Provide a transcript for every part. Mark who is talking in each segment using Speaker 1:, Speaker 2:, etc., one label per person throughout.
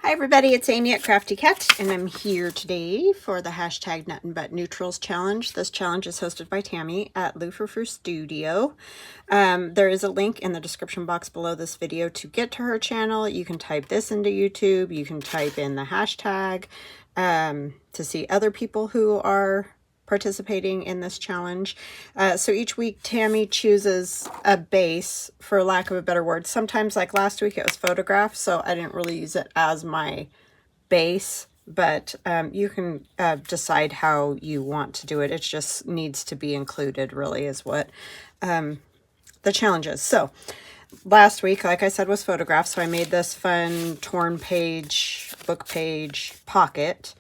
Speaker 1: Hi everybody, it's Amy at Crafty Cat, and I'm here today for the hashtag nuttinbutneutrals challenge. This challenge is hosted by Tammy at Luferfru Studio. There is a link in the description box below this video to get to her channel. You can type this into YouTube, you can type in the hashtag to see other people who are participating in this challenge. So each week Tammy chooses a base, for lack of a better word. Sometimes, like last week, it was photographs, so I didn't really use it as my base, but you can decide how you want to do it. It just needs to be included, really, is what the challenge is. So last week, like I said, was photographs, so I made this fun torn page, book page pocket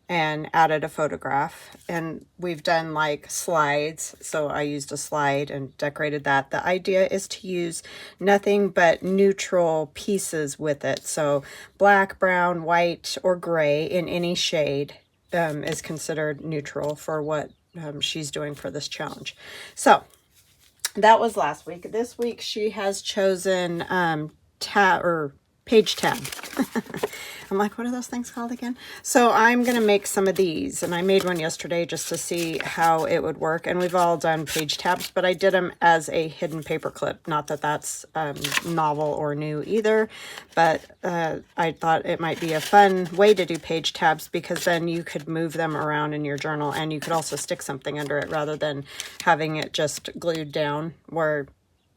Speaker 1: and added a photograph, and we've done like slides, so I used a slide and decorated that. The idea is to use nothing but neutral pieces with it, so black, brown, white, or gray in any shade is considered neutral for what she's doing for this challenge. So that was last week. This week she has chosen page tab. I'm like, what are those things called again? So I'm going to make some of these, and I made one yesterday just to see how it would work. And we've all done page tabs, but I did them as a hidden paper clip. Not that that's novel or new either, but I thought it might be a fun way to do page tabs, because then you could move them around in your journal, and you could also stick something under it rather than having it just glued down where,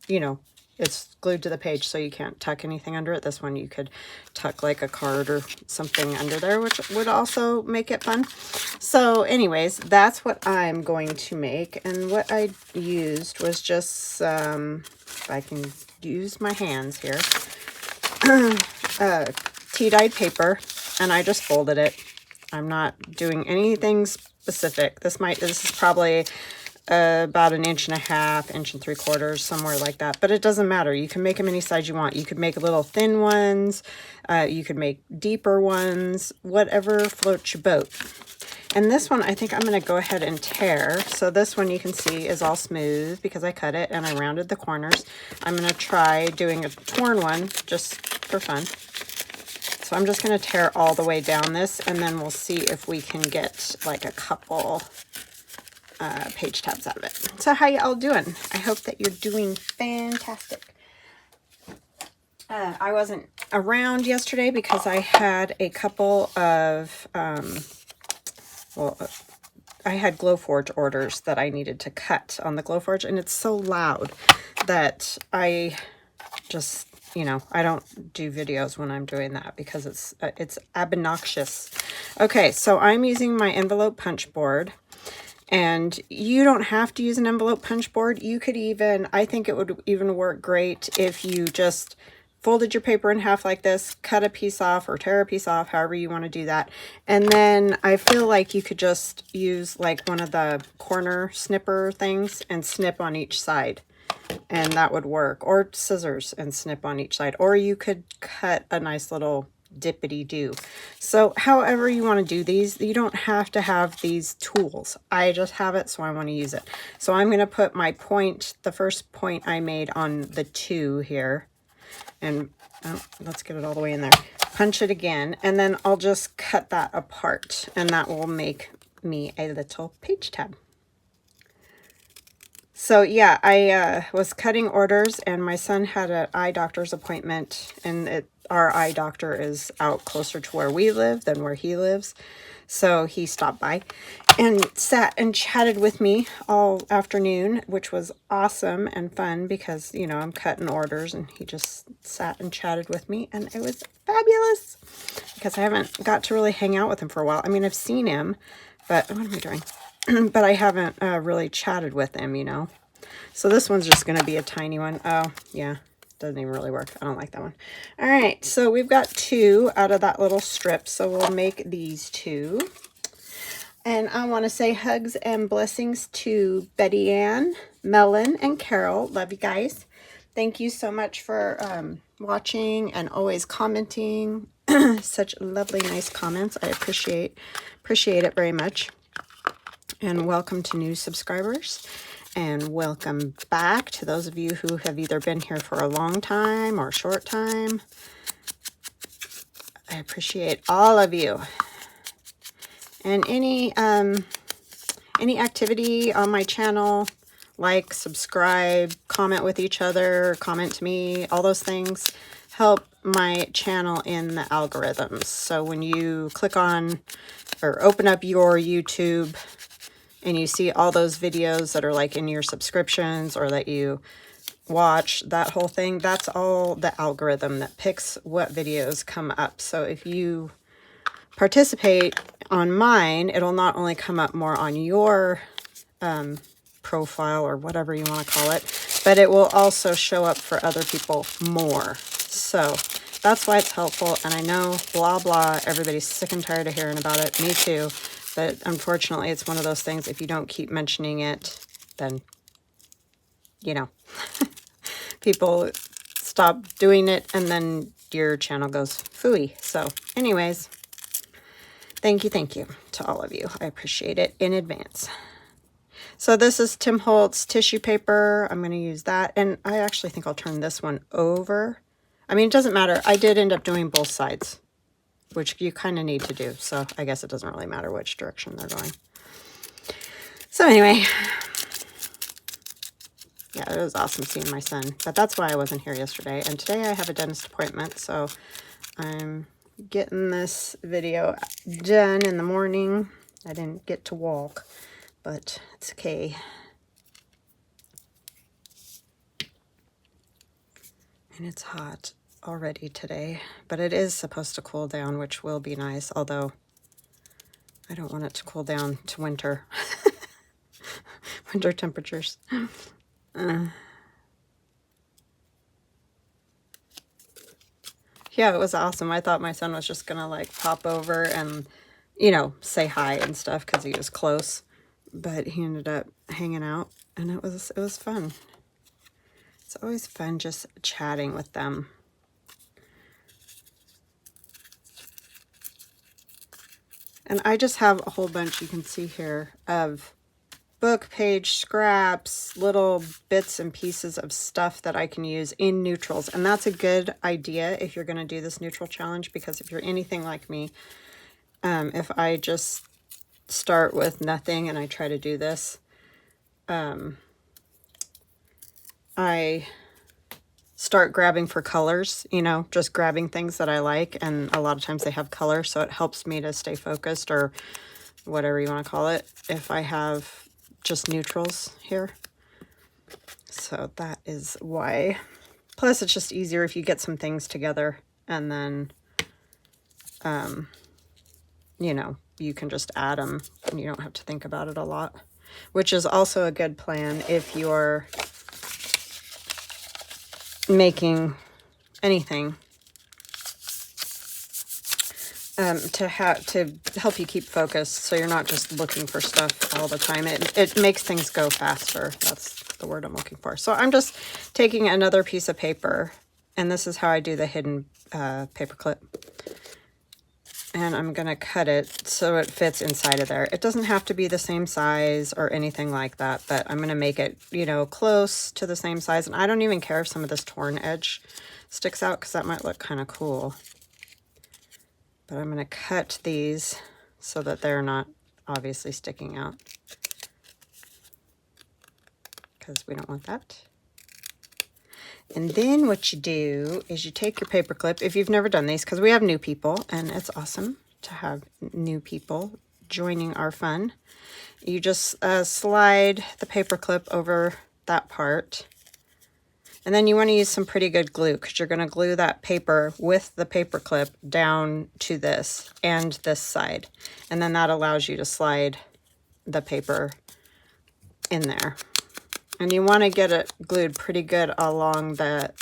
Speaker 1: you know, it's glued to the page, so you can't tuck anything under it. This one you could tuck like a card or something under there, which would also make it fun. So anyways, that's what I'm going to make. And what I used was just, if I can use my hands here, tea-dyed paper, and I just folded it. I'm not doing anything specific. This is probably about 1.5 inches, 1 3/4, somewhere like that. But it doesn't matter. You can make them any size you want. You could make little thin ones. You could make deeper ones. Whatever floats your boat. And this one, I think I'm going to go ahead and tear. So this one, you can see, is all smooth because I cut it and I rounded the corners. I'm going to try doing a torn one just for fun. So I'm just going to tear all the way down this, and then we'll see if we can get like a couple page tabs out of it. So how you all doing? I hope that you're doing fantastic. I wasn't around yesterday because I had a couple of I had Glowforge orders that I needed to cut on the Glowforge, and it's so loud that I just, you know, I don't do videos when I'm doing that because it's obnoxious. Okay, so I'm using my envelope punch board. And you don't have to use an envelope punch board. You could even, I think it would even work great if you just folded your paper in half like this, cut a piece off or tear a piece off, however you want to do that. And then I feel like you could just use like one of the corner snipper things and snip on each side. And that would work. Or scissors and snip on each side. Or you could cut a nice little dippity-do. So however you want to do these, you don't have to have these tools. I just have it, so I want to use it. So I'm going to put my point, the first point I made on the 2 here, and let's get it all the way in there. Punch it again, and then I'll just cut that apart, and that will make me a little page tab. So yeah, I was cutting orders, and my son had an eye doctor's appointment, and our eye doctor is out closer to where we live than where he lives. So he stopped by and sat and chatted with me all afternoon, which was awesome and fun because, you know, I'm cutting orders, and he just sat and chatted with me, and it was fabulous because I haven't got to really hang out with him for a while. I mean, I've seen him, but what am I doing? But I haven't really chatted with him, you know. So this one's just going to be a tiny one. Oh, yeah. Doesn't even really work. I don't like that one. All right. So we've got 2 out of that little strip. So we'll make these 2. And I want to say hugs and blessings to Betty Ann, Melon, and Carol. Love you guys. Thank you so much for watching and always commenting. Such lovely, nice comments. I appreciate it very much. And welcome to new subscribers, and welcome back to those of you who have either been here for a long time or a short time. I appreciate all of you. And any activity on my channel, like, subscribe, comment with each other, comment to me, all those things help my channel in the algorithms. So when you click on or open up your YouTube and you see all those videos that are like in your subscriptions or that you watch, that whole thing, that's all the algorithm that picks what videos come up. So if you participate on mine, it'll not only come up more on your profile or whatever you want to call it, but it will also show up for other people more. So that's why it's helpful. And I know, blah, blah, everybody's sick and tired of hearing about it. Me too. But unfortunately, it's one of those things, if you don't keep mentioning it, then, you know, people stop doing it and then your channel goes phooey. So anyways, thank you to all of you. I appreciate it in advance. So this is Tim Holtz tissue paper. I'm going to use that. And I actually think I'll turn this one over. I mean, it doesn't matter. I did end up doing both sides, which you kind of need to do. So I guess it doesn't really matter which direction they're going. So anyway, yeah, it was awesome seeing my son. But that's why I wasn't here yesterday. And today I have a dentist appointment. So I'm getting this video done in the morning. I didn't get to walk, but it's okay. And it's hot already today, but it is supposed to cool down, which will be nice, although I don't want it to cool down to winter. Winter temperatures. Yeah, it was awesome. I thought my son was just gonna like pop over and, you know, say hi and stuff because he was close, but he ended up hanging out, and it was fun. It's always fun just chatting with them. And I just have a whole bunch, you can see here, of book page scraps, little bits and pieces of stuff that I can use in neutrals. And that's a good idea if you're going to do this neutral challenge, because if you're anything like me, if I just start with nothing and I try to do this, I start grabbing for colors, you know, just grabbing things that I like. And a lot of times they have color, so it helps me to stay focused, or whatever you want to call it, if I have just neutrals here. So that is why. Plus, it's just easier if you get some things together and then, you know, you can just add them and you don't have to think about it a lot, which is also a good plan if you're making anything, to help you keep focused, so you're not just looking for stuff all the time. It makes things go faster. That's the word I'm looking for. So I'm just taking another piece of paper, and this is how I do the hidden paper clip. And I'm going to cut it so it fits inside of there. It doesn't have to be the same size or anything like that, but I'm going to make it, you know, close to the same size. And I don't even care if some of this torn edge sticks out, because that might look kind of cool. But I'm going to cut these so that they're not obviously sticking out, because we don't want that. And then what you do is you take your paper clip, if you've never done these, because we have new people, and it's awesome to have new people joining our fun. You just slide the paper clip over that part. And then you want to use some pretty good glue, because you're going to glue that paper with the paper clip down to this and this side. And then that allows you to slide the paper in there. And you want to get it glued pretty good along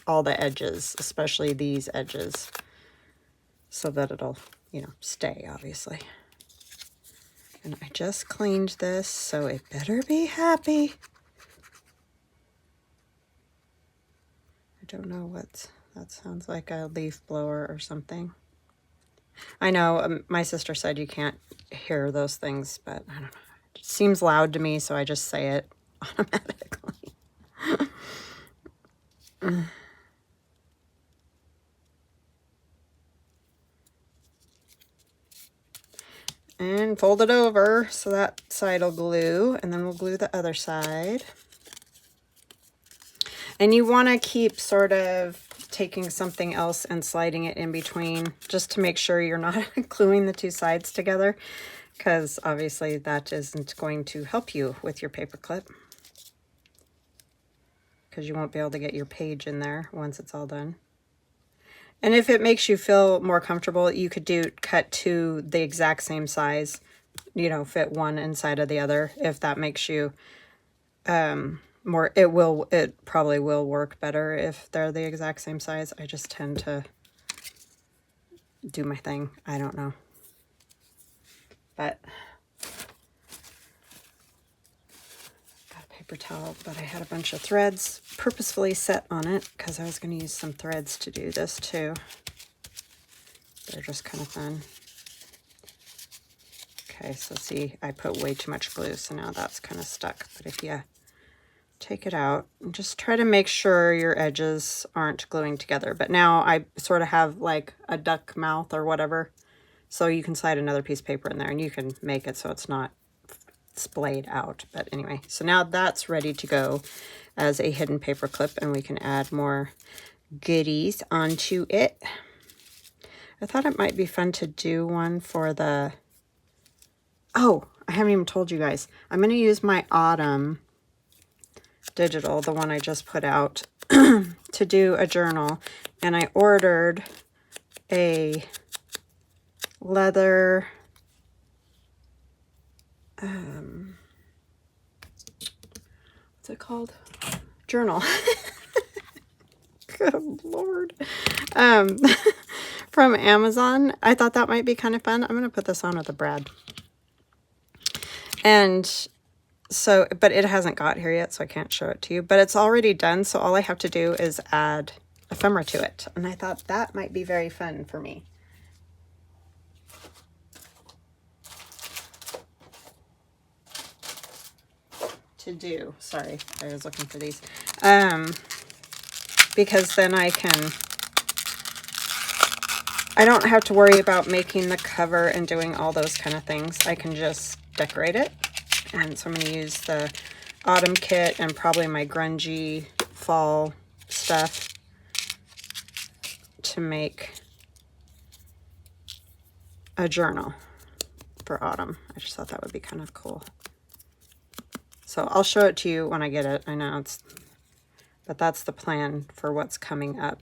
Speaker 1: all the edges, especially these edges, so that it'll, you know, stay, obviously. And I just cleaned this, so it better be happy. I don't know what that sounds like, a leaf blower or something. I know my sister said you can't hear those things, but I don't know. It seems loud to me, so I just say it automatically. and fold it over so that side will glue, and then we'll glue the other side. And you want to keep sort of taking something else and sliding it in between, just to make sure you're not gluing the two sides together, because obviously that isn't going to help you with your paper clip, because you won't be able to get your page in there once it's all done. And if it makes you feel more comfortable, you could cut two the exact same size, you know, fit one inside of the other. If that makes you more, it probably will work better if they're the exact same size. I just tend to do my thing. I don't know. But got a paper towel, but I had a bunch of threads purposefully set on it because I was going to use some threads to do this too. They're just kind of fun. Okay, so see, I put way too much glue, so now that's kind of stuck. But if you take it out and just try to make sure your edges aren't gluing together. But now I sort of have like a duck mouth or whatever, so you can slide another piece of paper in there and you can make it so it's not splayed out. But anyway, so now that's ready to go as a hidden paper clip, and we can add more goodies onto it. I thought it might be fun to do one for the, oh, I haven't even told you guys. I'm going to use my Autumn digital, the one I just put out, to do a journal. And I ordered a leather, what's it called? Journal. Good Lord. From Amazon. I thought that might be kind of fun. I'm going to put this on with a brad. And so, but it hasn't got here yet, so I can't show it to you. But it's already done, so all I have to do is add ephemera to it. And I thought that might be very fun for me. To do. Sorry, I was looking for these. Because then I don't have to worry about making the cover and doing all those kind of things. I can just decorate it. And so I'm going to use the autumn kit and probably my grungy fall stuff to make a journal for autumn. I just thought that would be kind of cool. So I'll show it to you when I get it. I know but that's the plan for what's coming up.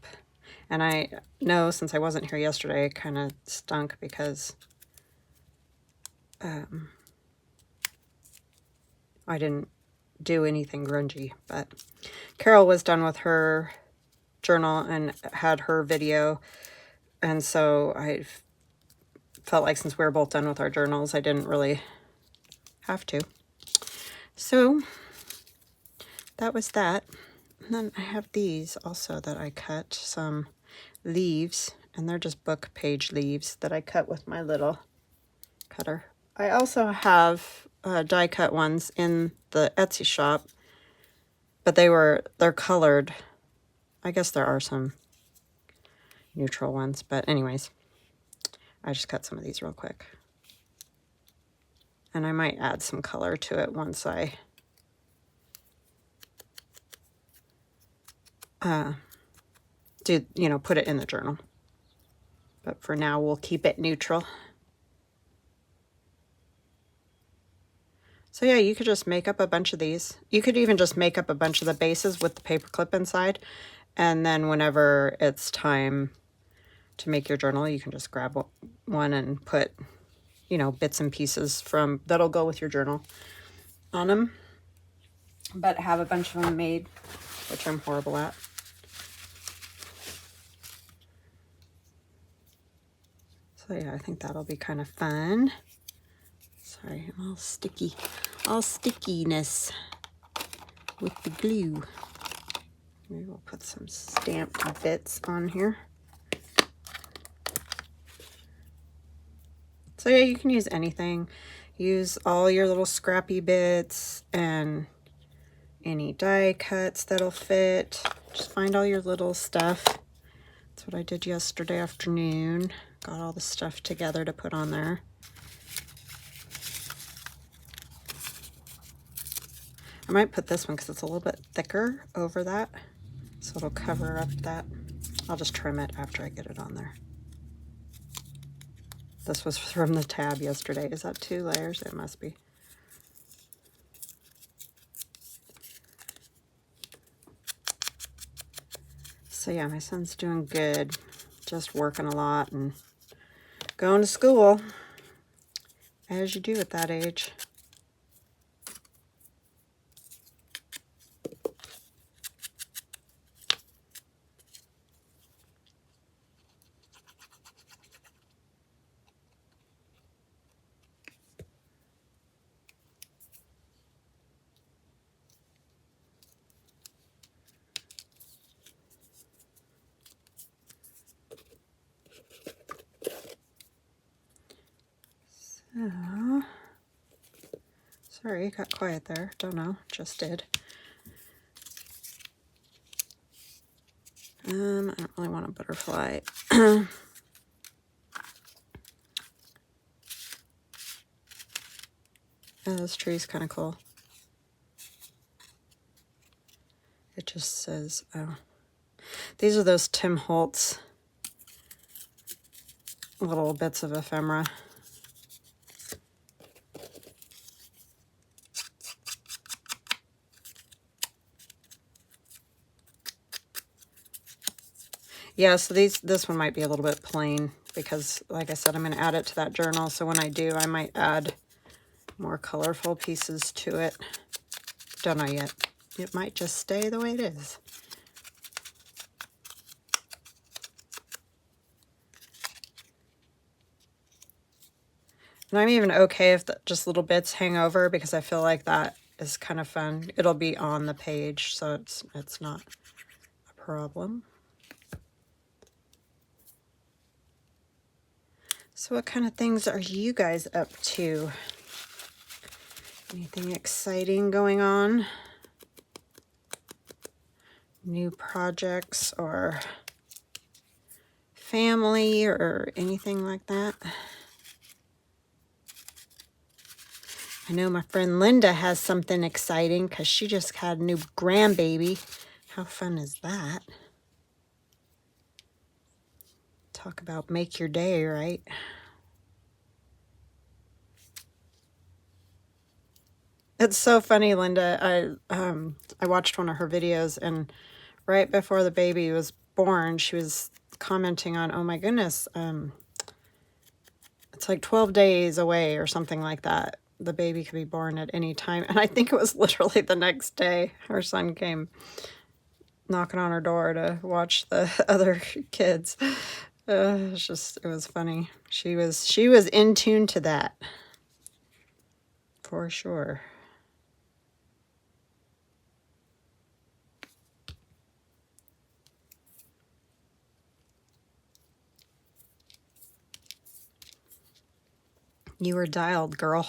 Speaker 1: And I know since I wasn't here yesterday, it kind of stunk because I didn't do anything grungy. But Carol was done with her journal and had her video. And so I felt like since we were both done with our journals, I didn't really have to. So that was that. And then I have these also that I cut, some leaves, and they're just book page leaves that I cut with my little cutter. I also have die cut ones in the Etsy shop, but they're colored. I guess there are some neutral ones, but anyways, I just cut some of these real quick. And I might add some color to it once I put it in the journal. But for now, we'll keep it neutral. So yeah, you could just make up a bunch of these. You could even just make up a bunch of the bases with the paper clip inside. And then whenever it's time to make your journal, you can just grab one and put, bits and pieces that'll go with your journal on them. But have a bunch of them made, which I'm horrible at. So yeah, I think that'll be kind of fun. Sorry, I'm all sticky. All stickiness with the glue. Maybe we'll put some stamped bits on here. So yeah, you can use anything. Use all your little scrappy bits and any die cuts that'll fit. Just find all your little stuff. That's what I did yesterday afternoon. Got all the stuff together to put on there. might put this one because it's a little bit thicker over that, so it'll cover up that. I'll just trim it after I get it on there. This was from the tab yesterday. Is that 2 layers? It must be. So yeah, my son's doing good. Just working a lot and going to school, as you do at that age. So, sorry, it got quiet there. Don't know, just did. I don't really want a butterfly. Oh, this tree's kind of cool. It just says, oh, these are those Tim Holtz little bits of ephemera. Yeah, so this one might be a little bit plain because, like I said, I'm going to add it to that journal. So when I do, I might add more colorful pieces to it. Don't know yet. It might just stay the way it is. And I'm even okay if just little bits hang over because I feel like that is kind of fun. It'll be on the page, so it's not a problem. So what kind of things are you guys up to? Anything exciting going on? New projects or family or anything like that? I know my friend Linda has something exciting because she just had a new grandbaby. How fun is that? Talk about make your day, right? It's so funny, Linda. I watched one of her videos, and right before the baby was born, she was commenting on, oh my goodness, it's like 12 days away or something like that. The baby could be born at any time. And I think it was literally the next day her son came knocking on her door to watch the other kids. It was funny. She was in tune to that, for sure. You were dialed, girl.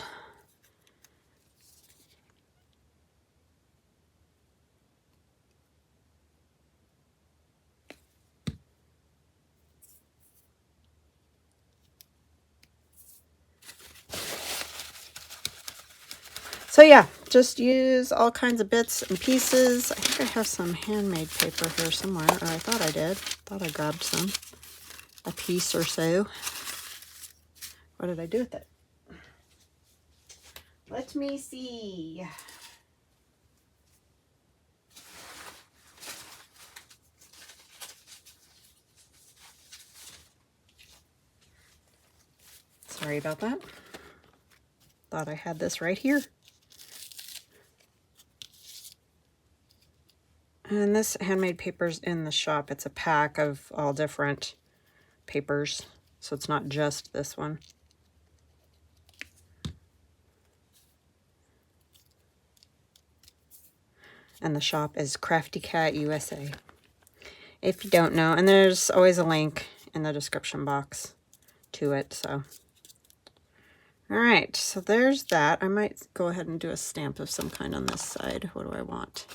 Speaker 1: So yeah, just use all kinds of bits and pieces. I think I have some handmade paper here somewhere, or I thought I did. Thought I grabbed some. A piece or so. What did I do with it? Let me see. Sorry about that. Thought I had this right here. And this handmade paper's in the shop. It's a pack of all different papers, so it's not just this one. And the shop is Crafty Cat USA, if you don't know. And there's always a link in the description box to it, so. All right, so there's that. I might go ahead and do a stamp of some kind on this side. What do I want?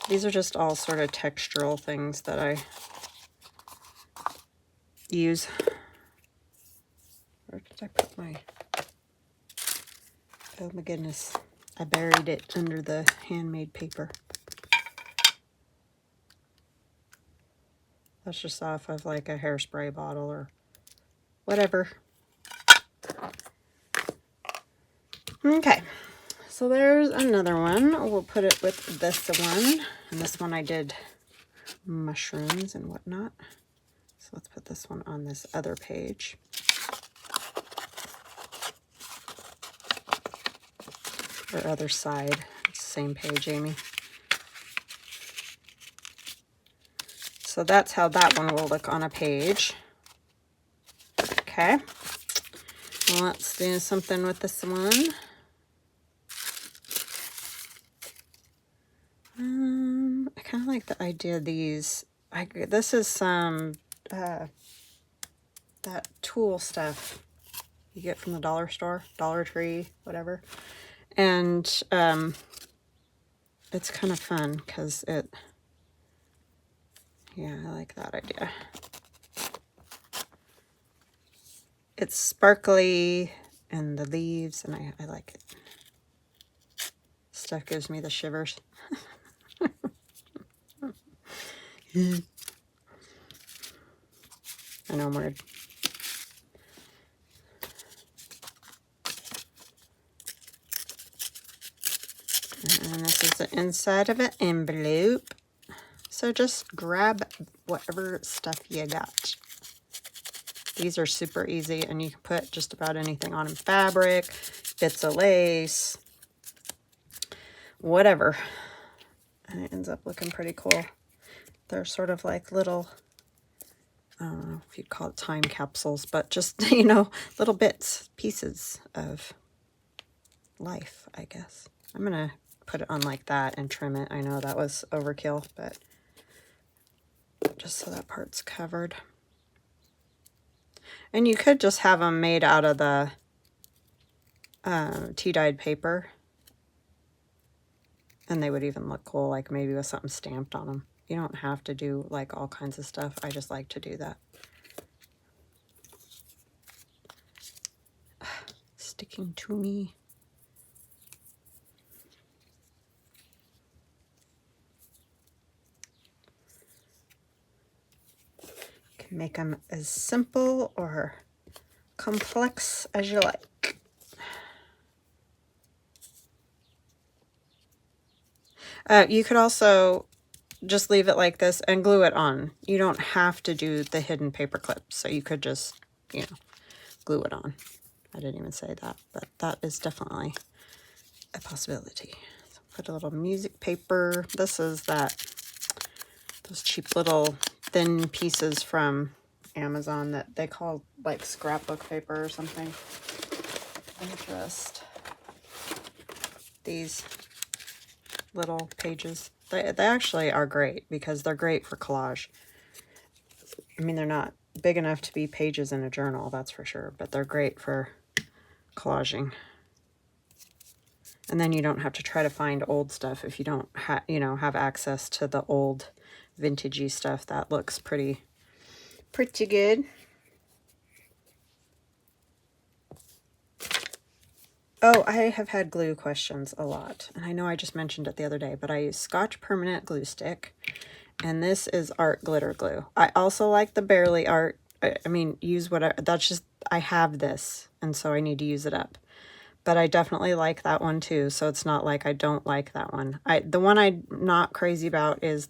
Speaker 1: These are just all sort of textural things that I use. Where did I put my Oh my goodness. I buried it under the handmade paper. That's just off of like a hairspray bottle or whatever. Okay, so there's another one. We'll put it with this one. And this one I did mushrooms and whatnot. So let's put this one on this other page. Or other side. It's the same page, Amy. So that's how that one will look on a page. Okay. Let's do something with this one. I kind of like the idea of these. This is some that tool stuff you get from the dollar store, Dollar Tree, whatever. And it's kind of fun because yeah, I like that idea. It's sparkly and the leaves, and I like it. Stuff gives me the shivers. I know I'm weird. And this is the inside of an envelope. So just grab whatever stuff you got. These are super easy, and you can put just about anything on them. Fabric, bits of lace, whatever. And it ends up looking pretty cool. They're sort of like little, I don't know if you'd call it time capsules, but just, you know, little bits, pieces of life, I guess. I'm going to put it on like that and trim it. I know that was overkill, but just so that part's covered. And you could just have them made out of the tea-dyed paper. And they would even look cool, like maybe with something stamped on them. You don't have to do like all kinds of stuff. I just like to do that. Sticking to me. You can make them as simple or complex as you like. You could also just leave it like this and glue it on. You don't have to do the hidden paper clips, so you could just, you know, glue it on. I didn't even say that, but that is definitely a possibility. So put a little music paper. This is those cheap little thin pieces from Amazon that they call like scrapbook paper or something. Just these little pages. They actually are great because they're great for collage. I mean, they're not big enough to be pages in a journal, that's for sure, but they're great for collaging. And then you don't have to try to find old stuff if you don't have access to the old vintagey stuff. That looks pretty good. Oh, I have had glue questions a lot. And I know I just mentioned it the other day, but I use Scotch Permanent Glue Stick. And this is Art Glitter Glue. I also like the Barely Art. I mean, use whatever. That's just, I have this, and so I need to use it up. But I definitely like that one too, so it's not like I don't like that one. The one I'm not crazy about is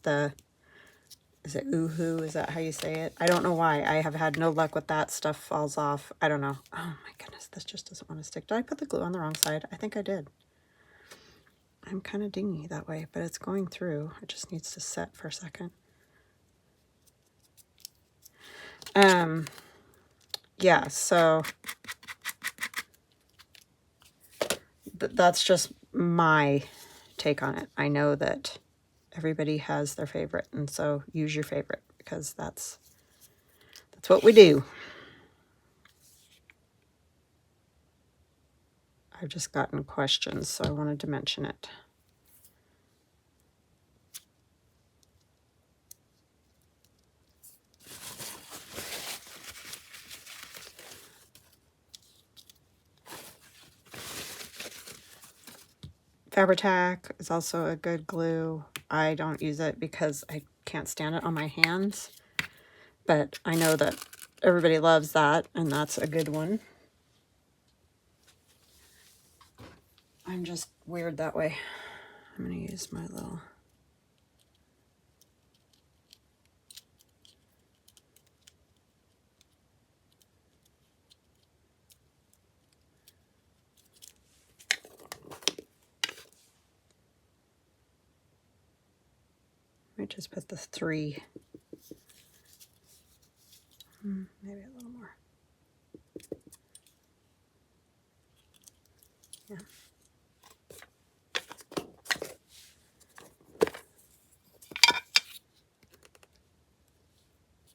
Speaker 1: is it Oohoo? Is that how you say it? I don't know why. I have had no luck with that. Stuff falls off. I don't know. Oh my goodness, this just doesn't want to stick. Did I put the glue on the wrong side? I think I did. I'm kind of dingy that way, but it's going through. It just needs to set for a second. Yeah, so that's just my take on it. I know that everybody has their favorite, and so use your favorite, because that's what we do. I've just gotten questions, so I wanted to mention it. Fabri-Tac is also a good glue. I don't use it because I can't stand it on my hands, but I know that everybody loves that, and that's a good one. I'm just weird that way. I'm going to use my little... Let me just put the 3. Maybe a little more. Yeah.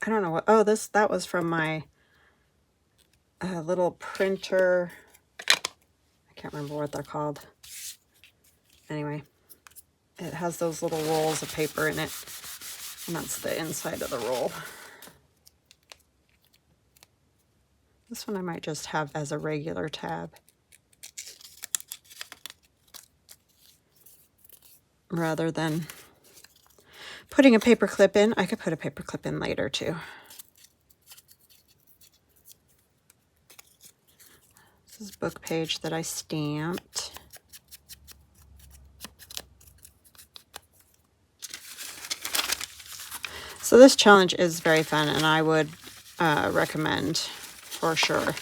Speaker 1: I don't know what, oh, that was from my little printer. I can't remember what they're called. Anyway, it has those little rolls of paper in it, and that's the inside of the roll. This one I might just have as a regular tab, rather than putting a paper clip in. I could put a paper clip in later too. This is a book page that I stamped. So this challenge is very fun, and I would recommend for sure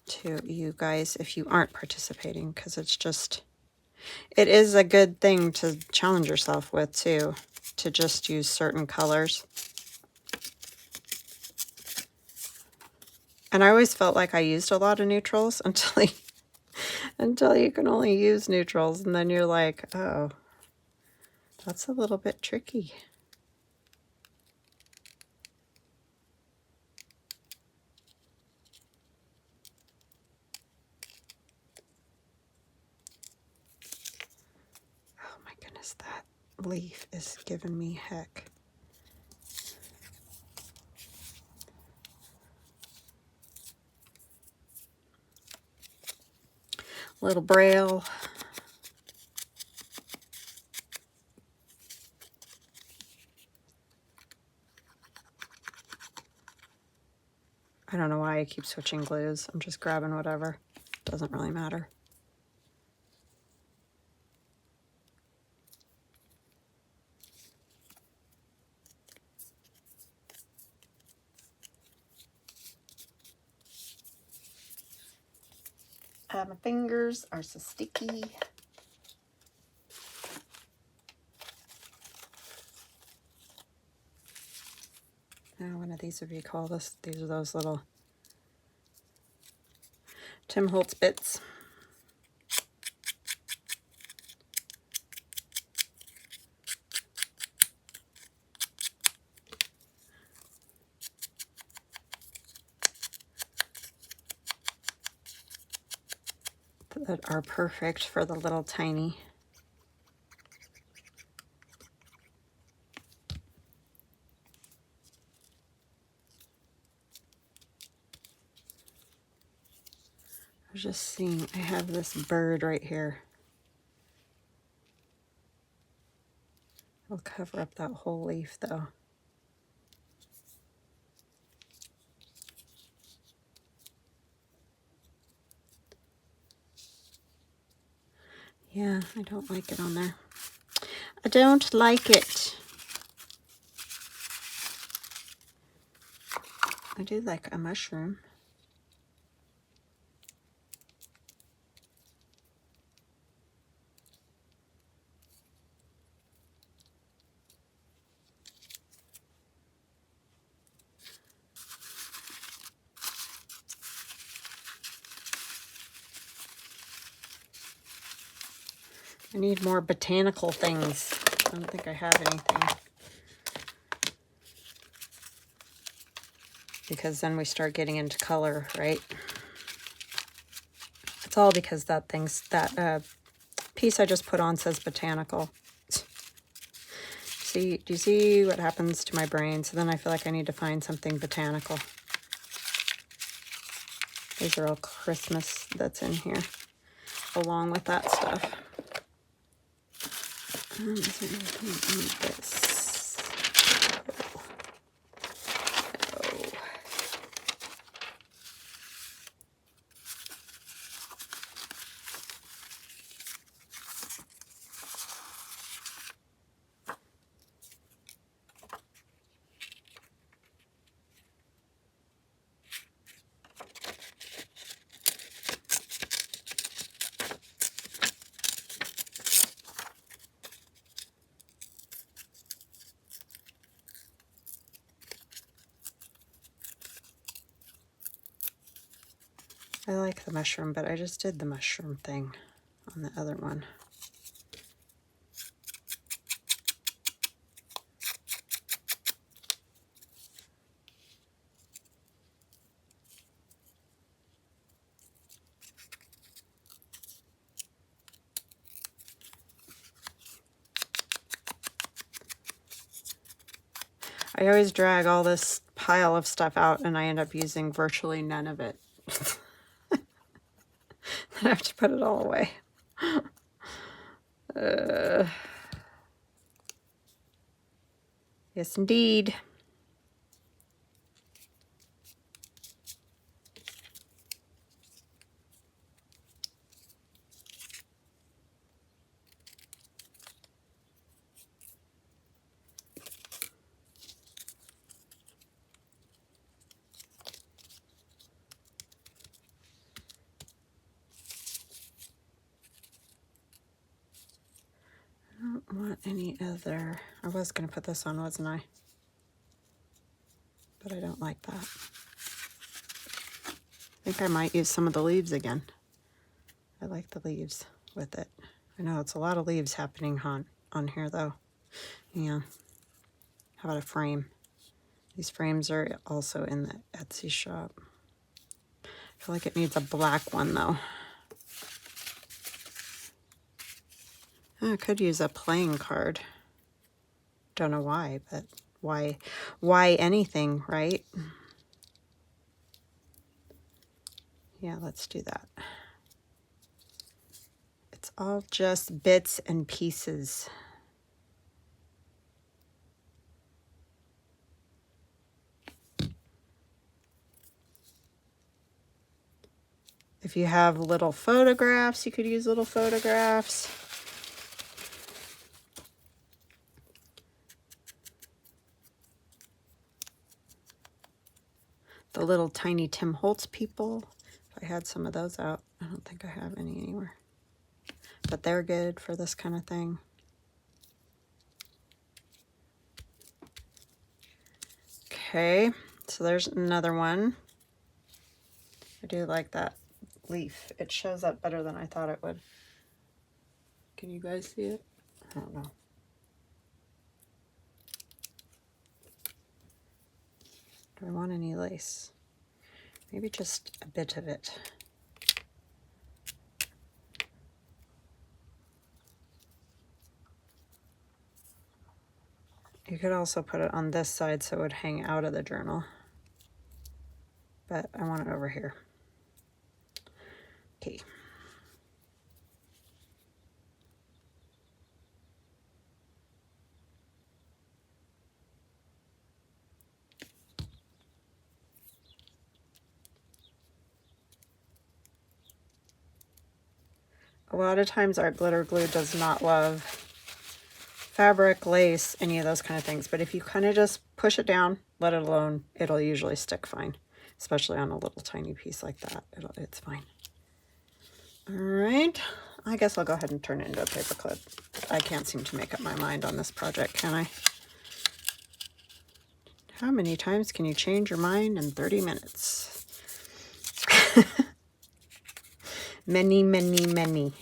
Speaker 1: to you guys if you aren't participating, because it's just, it is a good thing to challenge yourself with too, to just use certain colors. And I always felt like I used a lot of neutrals until you can only use neutrals, and then you're like, oh, that's a little bit tricky. Oh my goodness, that leaf is giving me heck. Little braille. I don't know why I keep switching glues. I'm just grabbing whatever. Doesn't really matter. My fingers are so sticky. Now, one of these would be called this. These are those little Tim Holtz bits. That are perfect for the little tiny. I was just seeing, I have this bird right here. I'll cover up that whole leaf though. Yeah, I don't like it on there. I don't like it. I do like a mushroom. I need more botanical things. I don't think I have anything. Because then we start getting into color, right? It's all because that piece I just put on says botanical. See, do you see what happens to my brain? So then I feel like I need to find something botanical. These are all Christmas that's in here. along with that stuff. Is there anything in this? No. I like the mushroom, but I just did the mushroom thing on the other one. I always drag all this pile of stuff out and I end up using virtually none of it. Then I have to put it all away. Yes, indeed. I don't want any other. I was going to put this on, wasn't I? But I don't like that. I think I might use some of the leaves again. I like the leaves with it. I know it's a lot of leaves happening on here though. Yeah. How about a frame? These frames are also in the Etsy shop. I feel like it needs a black one though. Oh, I could use a playing card. Don't know why, but why anything, right? Yeah, let's do that. It's all just bits and pieces. If you have little photographs, you could use little photographs. The little tiny Tim Holtz people. If I had some of those out, I don't think I have any anywhere. But they're good for this kind of thing. Okay, so there's another one. I do like that leaf. It shows up better than I thought it would. Can you guys see it? I don't know. Do I want any lace? Maybe just a bit of it. You could also put it on this side so it would hang out of the journal. But I want it over here. Okay. A lot of times our glitter glue does not love fabric, lace, any of those kind of things. But if you kind of just push it down, let it alone, it'll usually stick fine. Especially on a little tiny piece like that. It's fine. All right. I guess I'll go ahead and turn it into a paper clip. I can't seem to make up my mind on this project, can I? How many times can you change your mind in 30 minutes? Many, many, many.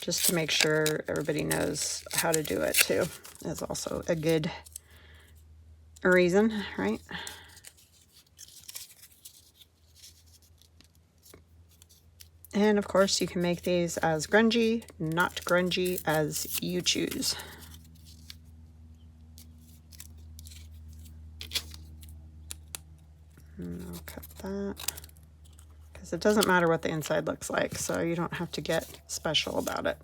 Speaker 1: Just to make sure everybody knows how to do it too is also a good reason, right? And of course you can make these as grungy, not grungy, as you choose. And I'll cut that. Because it doesn't matter what the inside looks like, so you don't have to get special about it.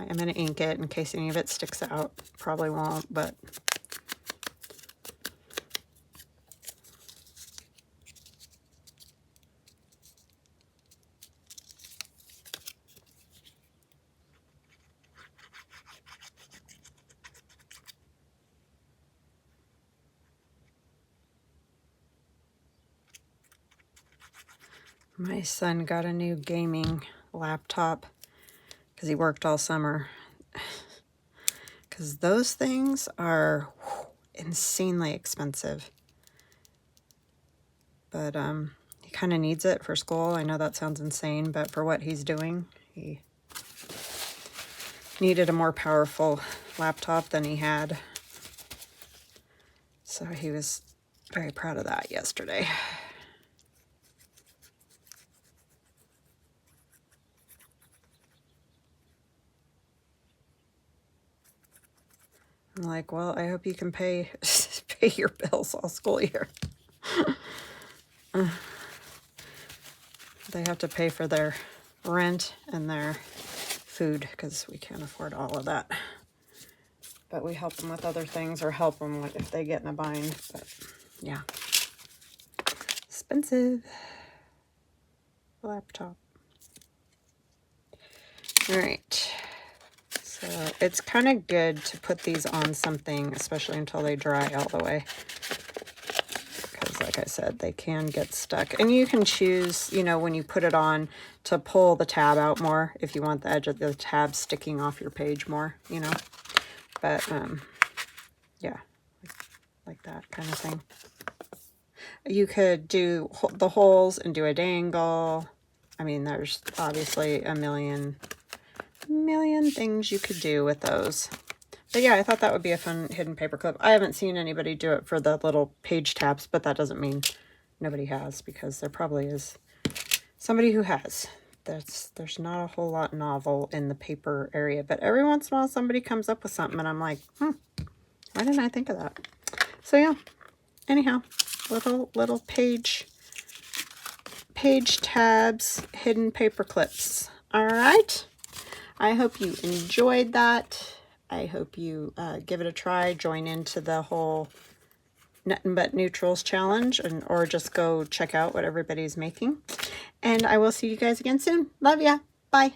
Speaker 1: I am going to ink it in case any of it sticks out. Probably won't, but... My son got a new gaming laptop because he worked all summer. Because those things are insanely expensive. But he kind of needs it for school. I know that sounds insane, but for what he's doing, he needed a more powerful laptop than he had. So he was very proud of that yesterday. I'm like, well, I hope you can pay your bills all school year. They have to pay for their rent and their food because we can't afford all of that. But we help them with other things, or help them if they get in a bind. But yeah, expensive laptop. All right. So it's kind of good to put these on something, especially until they dry all the way. Because like I said, they can get stuck. And you can choose, you know, when you put it on to pull the tab out more if you want the edge of the tab sticking off your page more, you know. But, yeah, like that kind of thing. You could do the holes and do a dangle. I mean, there's obviously a million things you could do with those. But yeah, I thought that would be a fun hidden paper clip. I haven't seen anybody do it for the little page tabs, but that doesn't mean nobody has, because there probably is somebody who has. There's not a whole lot novel in the paper area, but every once in a while somebody comes up with something and I'm like, why didn't I think of that? So yeah, anyhow, little page tabs, hidden paper clips. All right. I hope you enjoyed that. I hope you give it a try, join into the whole Nothing But Neutrals challenge, or just go check out what everybody's making. And I will see you guys again soon. Love ya. Bye.